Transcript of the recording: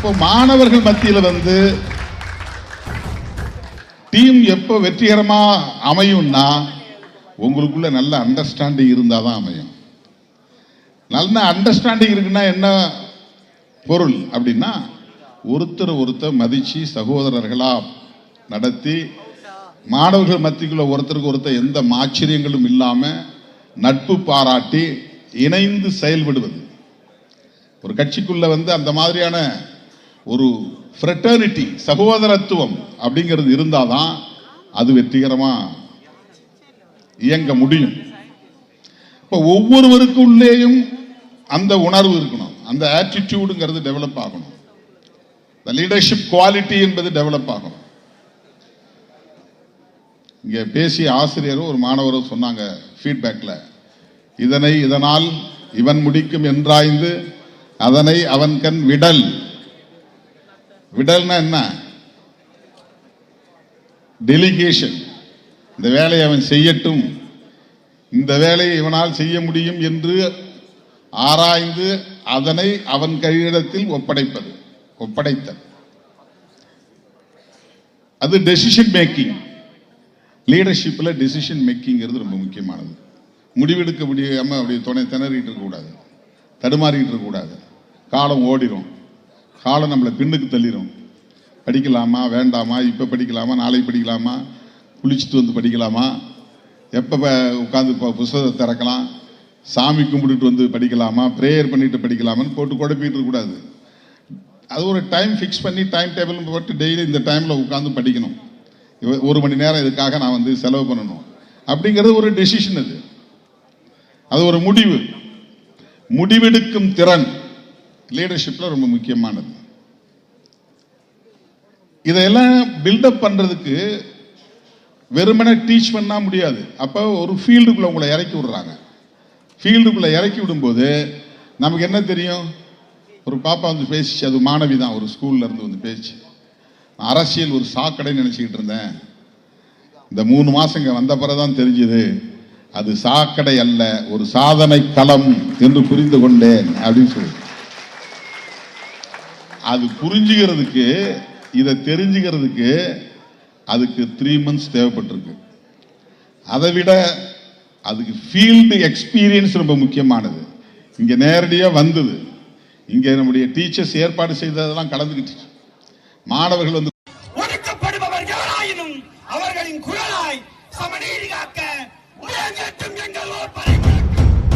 இப்போ மாணவர்கள் மத்தியில் வந்து டீம் எப்போ வெற்றிகரமா அமையும்னா உங்களுக்குள்ள நல்ல அண்டர்ஸ்டாண்டிங் இருந்தாதான் அமையும். நல்ல அண்டர்ஸ்டாண்டிங் இருக்குன்னா என்ன பொருள் அப்படின்னா, ஒருத்தர் மதிச்சு சகோதரர்களா நடத்தி மாணவர்கள் மத்திக்குள்ள ஒருத்தருக்கு ஒருத்தர் எந்த ஆச்சரியங்களும் இல்லாம நட்பு பாராட்டி இணைந்து செயல்படுவது. ஒரு கட்சிக்குள்ள வந்து அந்த மாதிரியான ஒரு ஃப்ரெட்டர்னிட்டி, சகோதரத்துவம் அப்படிங்கிறது இருந்தாதான் அது வெற்றிகரமா இயங்க முடியும். இப்போ ஒவ்வொருவருக்குள்ளேயும் அந்த உணர்வு இருக்கணும், அந்த ஆட்டிடியூடுங்கிறது டெவலப் ஆகணும், இந்த லீடர்ஷிப் குவாலிட்டி என்பது டெவலப் ஆகணும். இங்கே பேசிய ஆசிரியரும் ஒரு மாணவரும் சொன்னாங்க ஃபீட்பேக்ல, இதனால் இவன் முடிக்கும் என்றாய்ந்து அதனை அவன் கண் விடல். விடல்னா என்ன? டெலிகேஷன். இந்த வேலையை அவன் செய்யட்டும், இந்த வேலையை இவனால் செய்ய முடியும் என்று ஆராய்ந்து அதனை அவன் கையிடத்தில் ஒப்படைத்தல். அது டெசிஷன் மேக்கிங். லீடர்ஷிப்ல டெசிஷன் மேக்கிங் ரொம்ப முக்கியமானது. முடிவெடுக்க முடியாம அப்படி திணறிட்டு இருக்கக்கூடாது, தடுமாறிட்டு இருக்கக்கூடாது. காலம் ஓடிடும், காலம் நம்மளை பின்னுக்கு தள்ளிடும். படிக்கலாமா வேண்டாமா, இப்ப படிக்கலாமா நாளைக்கு படிக்கலாமா, குளிச்சுட்டு வந்து படிக்கலாமா, எப்ப உட்காந்து புத்தகத்தை திறக்கலாம், சாமி கும்பிட்டுட்டு வந்து படிக்கலாமா, பிரேயர் பண்ணிட்டு படிக்கலாமான்னு போட்டு குழப்பிட்டு இருக்கக்கூடாது. அது ஒரு டைம் ஃபிக்ஸ் பண்ணி டைம் டேபிள் போட்டு டெய்லி இந்த டைம்ல உட்காந்து படிக்கணும். 1 மணி நேரம் இதுக்காக நான் வந்து செலவு பண்ணணும் அப்படிங்கிறது ஒரு டெசிஷன். அது ஒரு முடிவெடுக்கும் திறன் லீடர்ஷிப்ல ரொம்ப முக்கியமானது. இதெல்லாம் பில்டப் பண்றதுக்கு வெறுமனே டீச் பண்ணா முடியாது. அப்போ ஒரு ஃபீல்டுக்குள்ள உங்களை இறக்கி விடுறாங்க. ஃபீல்டுக்குள்ள இறக்கி விடும்போது நமக்கு என்ன தெரியும்? ஒரு பாப்பா வந்து பேசிச்சு, அது மாணவி தான், ஒரு ஸ்கூல்ல இருந்து வந்து பேசிச்சு, அரசியல் ஒரு சாக்கடை நினைச்சுக்கிட்டு இருந்தேன், இந்த 3 மாசம் இங்க வந்த பிறகுதான் தெரிஞ்சது அது சாக்கடை அல்ல, ஒரு சாதனை களம் என்று புரிந்து கொண்டேன் அப்படின்னு சொல்லி. அது புரிஞ்சுக்கிறதுக்கு, இதை தெரிஞ்சுக்கிறதுக்கு அதுக்கு 3 months தேவைப்பட்டிருக்கு. அதை விட அதுக்கு ஃபீல்டு எக்ஸ்பீரியன்ஸ் ரொம்ப முக்கியமானது. இங்க நேரடியா வந்தது, இங்க நம்முடைய டீச்சர்ஸ் ஏற்பாடு செய்ததெல்லாம் கலந்துக்கிட்டு மாணவர்கள் வந்து